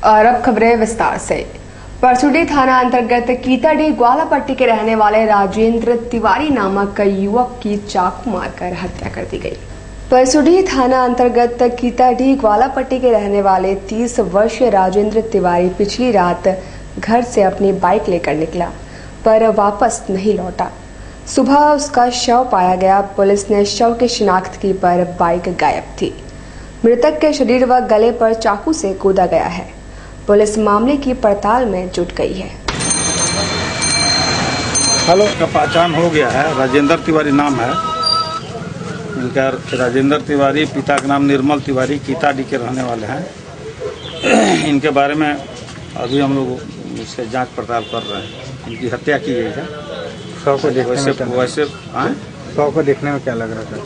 और अब खबरें विस्तार से। परसुडी थाना अंतर्गत कीताडीह ग्वालापट्टी के रहने वाले राजेंद्र तिवारी नामक युवक की चाकू मारकर हत्या कर दी गई। परसुडी थाना अंतर्गत कीताडीह ग्वालापट्टी के रहने वाले 30 वर्षीय राजेंद्र तिवारी पिछली रात घर से अपनी बाइक लेकर निकला पर वापस नहीं लौटा। सुबह उसका शव पाया गया। पुलिस ने शव की शिनाख्त की पर बाइक गायब थी। मृतक के शरीर व गले पर चाकू से कूदा गया है। पुलिस मामले की पड़ताल में जुट गई है। हेलो का पहचान हो गया है। राजेंद्र तिवारी नाम है इनका। राजेंद्र तिवारी, पिता का नाम निर्मल तिवारी, कीताडीह के रहने वाले हैं। इनके बारे में अभी हम लोग इससे जांच पड़ताल कर रहे हैं। इनकी हत्या की गई है। शव को देखने में क्या लग रहा था?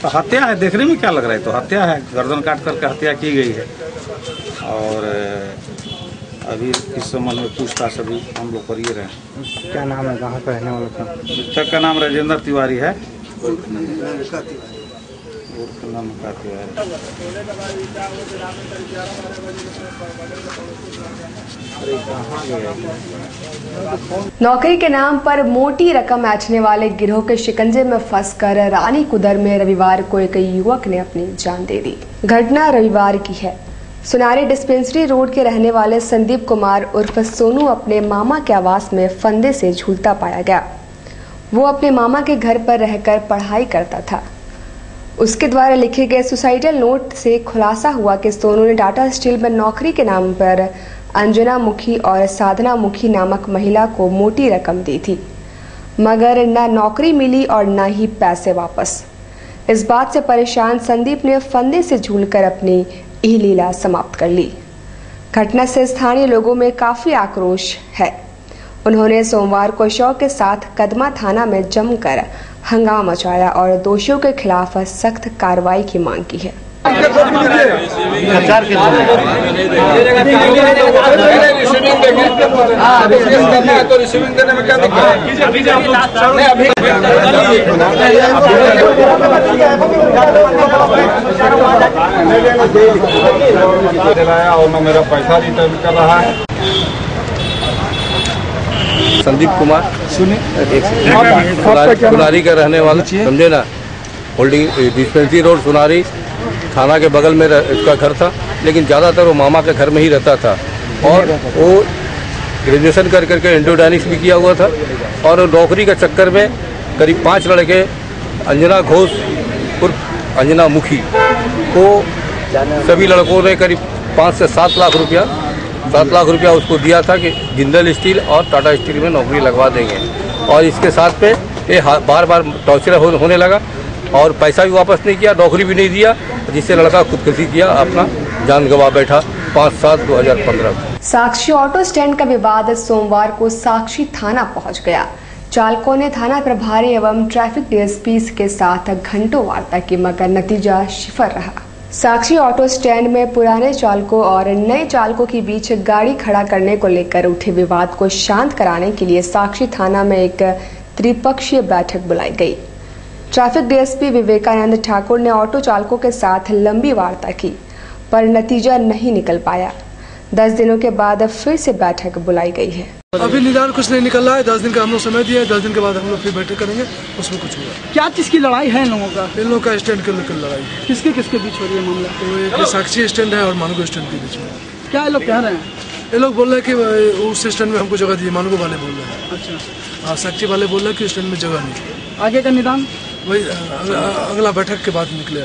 तो हत्या है, देखने में क्या लग रहा है? तो हत्या है, गर्दन काट करके हत्या की गई है। और अभी इस संबंध में पूछताछ अभी हम लोग कर ही रहे हैं। क्या नाम है, कहाँ का रहने वाला था? मृतक का नाम राजेंद्र तिवारी है। नौकरी के नाम पर मोटी रकम ऐंठने वाले गिरोह के शिकंजे में फंसकर रानी कुदर में रविवार को एक युवक ने अपनी जान दे दी। घटना रविवार की है। सुनारी डिस्पेंसरी रोड के रहने वाले संदीप कुमार उर्फ सोनू अपने मामा के आवास में फंदे से झूलता पाया गया। वो अपने मामा के घर पर रहकर पढ़ाई करता था। उसके द्वारा लिखे गए सुसाइडल नोट से खुलासा हुआ कि सोनू ने टाटा स्टील में नौकरी के नाम पर अंजना मुखी और साधना मुखी नामक महिला को मोटी रकम दी थी, मगर न नौकरी मिली और न ही पैसे वापस। इस बात से परेशान संदीप ने फंदे से झूलकर अपनी यह लीला समाप्त कर ली। घटना से स्थानीय लोगों में काफी आक्रोश है। उन्होंने सोमवार को शव के साथ कदमा थाना में जमकर हंगामा मचाया और दोषियों के खिलाफ सख्त कार्रवाई की मांग की है। और मेरा पैसा रिटर्न कर रहा है। संदीप कुमार सुनारी का रहने वाला, समझे ना। होल्डिंग डिस्पेंसरी रोड सुनारी थाना के बगल में इसका घर था, लेकिन ज़्यादातर वो मामा के घर में ही रहता था। और वो ग्रेजुएशन कर करके एंडोडाइनिक्स भी किया हुआ था। और नौकरी के चक्कर में करीब 5 लड़के अंजना घोष उर्फ अंजना मुखी को सभी लड़कों ने करीब 5 से 7 लाख रुपया उसको दिया था कि जिंदल स्टील और टाटा स्टील में नौकरी लगवा देंगे। और इसके साथ पे ये बार बार टॉर्चर होने लगा और पैसा भी वापस नहीं किया, नौकरी भी नहीं दिया, जिससे लड़का खुदकुशी किया, अपना जान गंवा बैठा 5/7/2015। साक्षी ऑटो स्टैंड का विवाद सोमवार को साक्षी थाना पहुंच गया। चालकों ने थाना प्रभारी एवं ट्रैफिक डीएसपी के साथ घंटों वार्ता की, मगर नतीजा शिफर रहा। साक्षी ऑटो स्टैंड में पुराने चालकों और नए चालकों के बीच गाड़ी खड़ा करने को लेकर उठे विवाद को शांत कराने के लिए साक्षी थाना में एक त्रिपक्षीय बैठक बुलाई गई। ट्रैफिक डीएसपी विवेकानंद ठाकुर ने ऑटो चालकों के साथ लंबी वार्ता की, पर नतीजा नहीं निकल पाया। 10 दिनों के बाद फिर से बैठक बुलाई गई है। अभी निदान कुछ नहीं निकल रहा है। 10 दिन का हम लोग समय दिया है। 10 दिन के बाद हम लोग फिर बैठक करेंगे, उसमें कुछ होगा। क्या चीज की लड़ाई है इन लोगों का? इन लोगों का स्टैंड के लेकर लड़ाई। किसके बीच हो रही है मामला? तो एक साक्षी स्टैंड है और मानगो स्टैंड के बीच में। क्या ये लोग कह रहे हैं? ये लोग बोल रहे हैं कि उस स्टैंड में हमको जगह दी, मानगो वाले बोल रहे हैं। अच्छा। हाँ, साक्षी वाले बोल रहे हैं कि स्टैंड में जगह नहीं। आगे का निदान वही अगला बैठक के बाद निकले।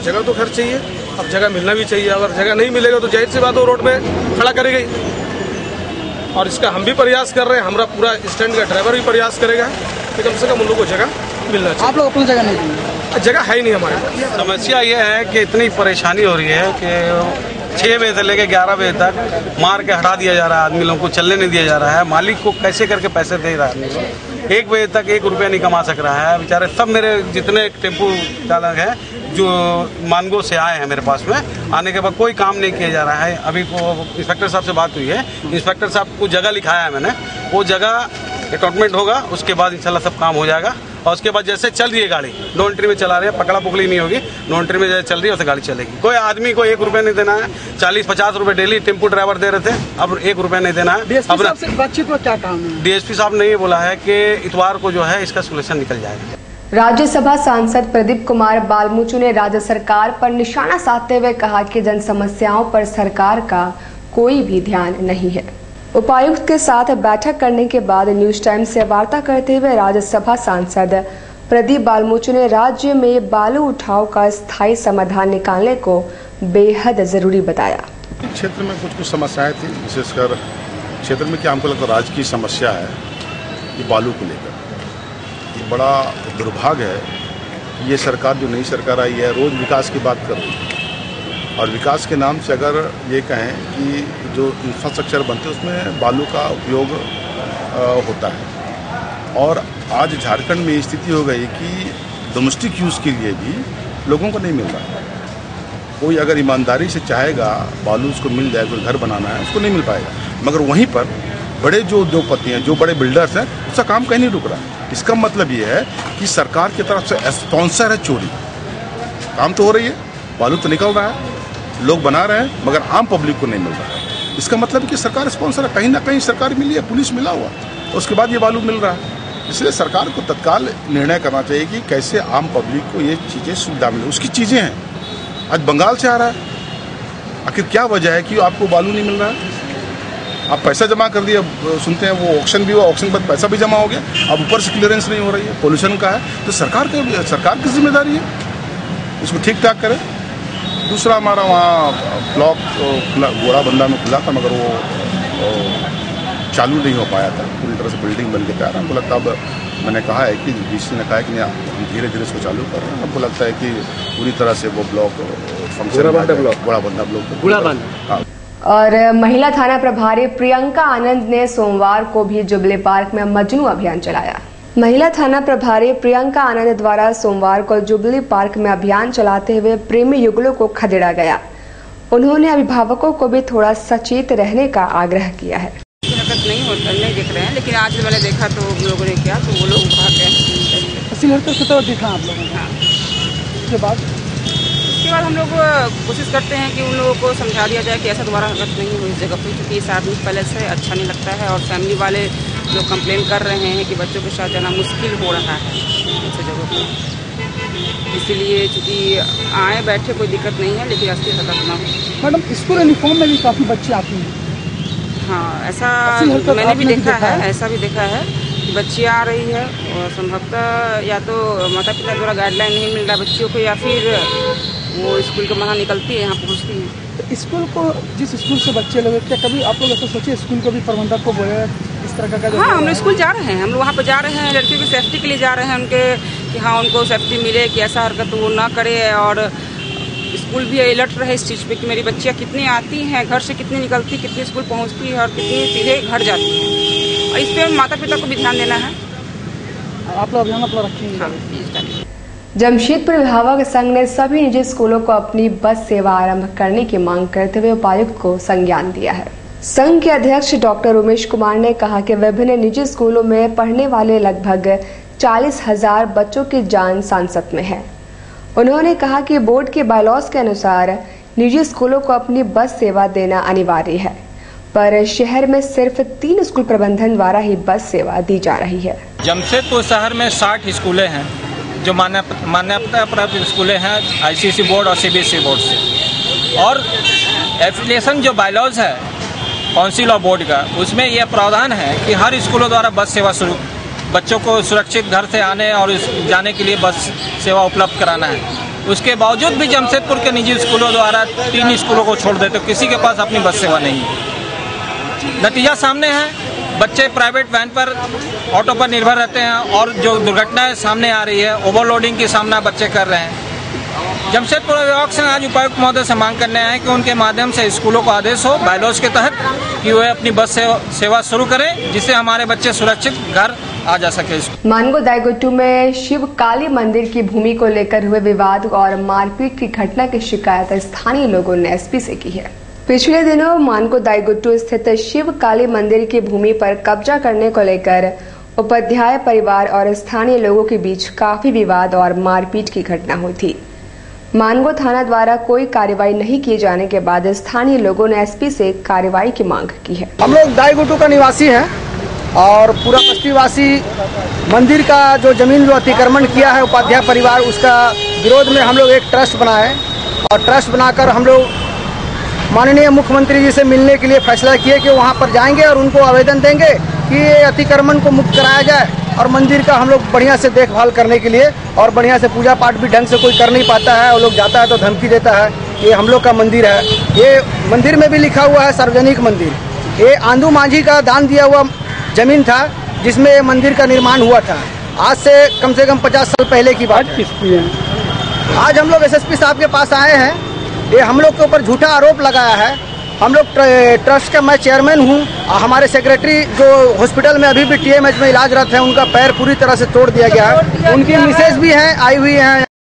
जगह तो खर्च चाहिए, अब जगह मिलना भी चाहिए। अगर जगह नहीं मिलेगा तो जाहिर सी बात वो रोड में खड़ा करेगी। और इसका हम भी प्रयास कर रहे हैं, हमारा पूरा स्टैंड का ड्राइवर भी प्रयास करेगा कि कम से कम उन लोगों को जगह मिलना चाहिए। आप लोग अपनी जगह नहीं देंगे? जगह है ही नहीं हमारे पास। समस्या ये है कि इतनी परेशानी हो रही है कि 6 बजे से लेकर 11 बजे तक मार के हटा दिया जा रहा है। आदमी लोगों को चलने नहीं दिया जा रहा है। मालिक को कैसे करके पैसे दे रहा है। 1 बजे तक 1 रुपया नहीं कमा सक रहा है बेचारे। सब मेरे जितने टेम्पो चालक हैं जो मानगो से आए हैं मेरे पास में, आने के बाद कोई काम नहीं किया जा रहा है। अभी को इंस्पेक्टर साहब से बात हुई है। इंस्पेक्टर साहब को जगह लिखाया है मैंने, वो जगह अलॉटमेंट होगा, उसके बाद इंशाल्लाह सब काम हो जाएगा। और उसके बाद जैसे चल रही है गाड़ी, नो एंट्री में चला रहे हैं, पकड़ा पकड़ी नहीं होगी, नो एंट्री में जैसे चल रही है वैसे गाड़ी चलेगी। कोई आदमी को 1 रुपये नहीं देना है, 40-50 रुपए डेली टेम्पो ड्राइवर दे रहे थे, अब 1 रुपया नहीं देना है। डीएसपी साहब से बातचीत में क्या काम है? डीएसपी साहब ने ये बोला है कि इतवार को जो है इसका सोल्यूशन निकल जाएगा। राज्यसभा सांसद प्रदीप कुमार बालमुचु ने राज्य सरकार पर निशाना साधते हुए कहा कि जन समस्याओं पर सरकार का कोई भी ध्यान नहीं है। उपायुक्त के साथ बैठक करने के बाद न्यूज टाइम से वार्ता करते हुए राज्यसभा सांसद प्रदीप बालमुचु ने राज्य में बालू उठाव का स्थायी समाधान निकालने को बेहद जरूरी बताया। क्षेत्र में कुछ समस्याएं थी, विशेषकर क्षेत्र में क्या हमको लगता है राज्य की समस्या है ये बालू को लेकर। ये बड़ा दुर्भाग्य है कि ये सरकार जो नई सरकार आई है रोज विकास की बात कर रही है, और विकास के नाम से अगर ये कहें कि जो इंफ्रास्ट्रक्चर बनते हैं उसमें बालू का उपयोग होता है। और आज झारखंड में स्थिति हो गई कि डोमेस्टिक यूज़ के लिए भी लोगों को नहीं मिल रहा। कोई अगर ईमानदारी से चाहेगा बालू उसको मिल जाए, कोई घर बनाना है उसको नहीं मिल पाएगा, मगर वहीं पर बड़े जो उद्योगपति हैं, जो बड़े बिल्डर्स हैं, उसका काम कहीं नहीं रुक रहा। इसका मतलब ये है कि सरकार की तरफ से स्पॉन्सर है चोरी। काम तो हो रही है, बालू तो निकल रहा है, लोग बना रहे हैं, मगर आम पब्लिक को नहीं मिल रहा है। इसका मतलब है कि सरकार स्पॉन्सर है, कहीं ना कहीं सरकार मिली है, पुलिस मिला हुआ, उसके बाद ये बालू मिल रहा है। इसलिए सरकार को तत्काल निर्णय करना चाहिए कि कैसे आम पब्लिक को ये चीज़ें सुविधा मिले। उसकी चीज़ें हैं, आज बंगाल से आ रहा है, आखिर क्या वजह है कि आपको बालू नहीं मिल रहा है? आप पैसा जमा कर दिया, सुनते हैं वो ऑक्शन भी हुआ, ऑक्शन के बाद पैसा भी जमा हो गया, अब ऊपर से क्लियरेंस नहीं हो रही है, पोल्यूशन का है, तो सरकार की जिम्मेदारी है, इसको ठीक ठाक करें। दूसरा हमारा वहाँ ब्लॉक गोड़ाबंदा में खुला था, मगर वो चालू नहीं हो पाया था, पूरी तरह से बिल्डिंग बन के तैयार। हमको लगता है, अब मैंने कहा है कि डीसी ने कहा है कि हम धीरे धीरे इसको चालू कर रहे हैं। हमको लगता है कि पूरी तरह से वो ब्लॉक गोड़ाबंदा ब्लॉक। और महिला थाना प्रभारी प्रियंका आनंद ने सोमवार को भी जुबली पार्क में मजनू अभियान चलाया। महिला थाना प्रभारी प्रियंका आनंद द्वारा सोमवार को जुबली पार्क में अभियान चलाते हुए प्रेमी युगलों को खदेड़ा गया। उन्होंने अभिभावकों को भी थोड़ा सचेत रहने का आग्रह किया है। नहीं दिख रहे हैं, लेकिन आज मैंने देखा तो उन लोगों ने किया, तो वो लोग भाग गए। असील हरकत तो देखा आप लोगों ने? उसके बाद हम लोग कोशिश करते हैं कि उन लोगों को समझा दिया जाए कि ऐसा दोबारा हरकत नहीं हो इस जगह पर, क्योंकि इस आदमी पहले से अच्छा नहीं लगता है, और फैमिली वाले जो कंप्लेन कर रहे हैं कि बच्चों के साथ जाना मुश्किल हो रहा है ऐसे जगहों पर। इसीलिए चूँकि आए बैठे कोई दिक्कत नहीं है, लेकिन अस्थि हरकत ना हो। मैडम, स्कूल यूनिफॉर्म में भी काफ़ी बच्चे आती हैं। हाँ, ऐसा मैंने भी देखा है, ऐसा भी देखा है कि बच्ची आ रही है, और संभवतः या तो माता पिता द्वारा गाइडलाइन नहीं मिल रहा बच्चियों को, या फिर वो स्कूल के बाहर निकलती है, यहाँ पहुँचती हैं। तो स्कूल को, जिस स्कूल से बच्चे लोग, क्या कभी आप लोग ऐसा सोचिए स्कूल को भी प्रबंधक को बोले इस तरह का? हाँ, हम लोग स्कूल जा रहे हैं, हम लोग वहाँ पर जा रहे हैं, लड़कियों की सेफ्टी के लिए जा रहे हैं उनके, कि हाँ उनको सेफ्टी मिले, कि ऐसा हरकत वो ना करे, और स्कूल भी अलर्ट रहे इस चीज़ पे कि मेरी बच्चियाँ कितनी आती हैं घर से, कितनी निकलती, कितनी स्कूल पहुँचती है, और कितनी सीधे घर जाती हैं, और इस पर माता पिता को भी ध्यान देना है। आप लोग अभियान अपना रखेंगे? हाँ। जमशेदपुर अभिभावक संघ ने सभी निजी स्कूलों को अपनी बस सेवा आरंभ करने की मांग करते हुए उपायुक्त को संज्ञान दिया है। संघ के अध्यक्ष डॉक्टर उमेश कुमार ने कहा कि विभिन्न निजी स्कूलों में पढ़ने वाले लगभग 40,000 बच्चों की जान सांसत में है। उन्होंने कहा कि बोर्ड के बायलॉज के अनुसार निजी स्कूलों को अपनी बस सेवा देना अनिवार्य है, पर शहर में सिर्फ 3 स्कूल प्रबंधन द्वारा ही बस सेवा दी जा रही है। जमशेदपुर शहर में 60 स्कूलें हैं जो मान्यता प्राप्त स्कूलें हैं आईसीएसई बोर्ड और सीबीएसई बोर्ड से, और एफिलिएशन जो बायलॉज है काउंसिल ऑफ बोर्ड का, उसमें यह प्रावधान है कि हर स्कूलों द्वारा बस सेवा शुरू, बच्चों को सुरक्षित घर से आने और जाने के लिए बस सेवा उपलब्ध कराना है। उसके बावजूद भी जमशेदपुर के निजी स्कूलों द्वारा 3 स्कूलों को छोड़ देते, किसी के पास अपनी बस सेवा नहीं है। नतीजा सामने है, बच्चे प्राइवेट वैन पर, ऑटो पर निर्भर रहते हैं, और जो दुर्घटनाएं सामने आ रही है, ओवरलोडिंग की सामना बच्चे कर रहे हैं। जमशेदपुर अभिभावक संघ आज उपायुक्त महोदय से मांग करने आए कि उनके माध्यम से स्कूलों को आदेश हो बायलॉज के तहत कि वे अपनी बस सेवा शुरू करें, जिससे हमारे बच्चे सुरक्षित घर आ जा सके। मानगो दाईगुट्टू में शिव काली मंदिर की भूमि को लेकर हुए विवाद और मारपीट की घटना की शिकायत स्थानीय लोगों ने एसपी से की है। पिछले दिनों मानगो दाईगुट्टू स्थित शिव काली मंदिर की भूमि पर कब्जा करने को लेकर उपाध्याय परिवार और स्थानीय लोगों के बीच काफी विवाद और मारपीट की घटना हुई थी। मानगो थाना द्वारा कोई कार्रवाई नहीं किए जाने के बाद स्थानीय लोगों ने एसपी से कार्रवाई की मांग की है। हम लोग दाईगुटू का निवासी हैं और पूरा बस्तीवासी मंदिर का जो जमीन जो अतिक्रमण किया है उपाध्याय परिवार, उसका विरोध में हम लोग एक ट्रस्ट बनाए और ट्रस्ट बनाकर हम लोग माननीय मुख्यमंत्री जी से मिलने के लिए फैसला किए कि वहां पर जाएंगे और उनको आवेदन देंगे कि ये अतिक्रमण को मुक्त कराया जाए और मंदिर का हम लोग बढ़िया से देखभाल करने के लिए, और बढ़िया से पूजा पाठ भी ढंग से कोई कर नहीं पाता है और लोग जाता है तो धमकी देता है। ये हम लोग का मंदिर है, ये मंदिर में भी लिखा हुआ है सार्वजनिक मंदिर। ये आंदू मांझी का दान दिया हुआ जमीन था जिसमें ये मंदिर का निर्माण हुआ था। आज से कम 50 साल पहले की बात है। आज हम लोग एसएसपी साहब के पास आए हैं। ये हम लोग के ऊपर झूठा आरोप लगाया है। हम लोग ट्रस्ट का मैं चेयरमैन हूँ। हमारे सेक्रेटरी जो हॉस्पिटल में अभी भी टीएमएच में इलाजरत है, उनका पैर पूरी तरह से तोड़ दिया गया है। उनकी मिसेज भी हैं, आई हुई हैं।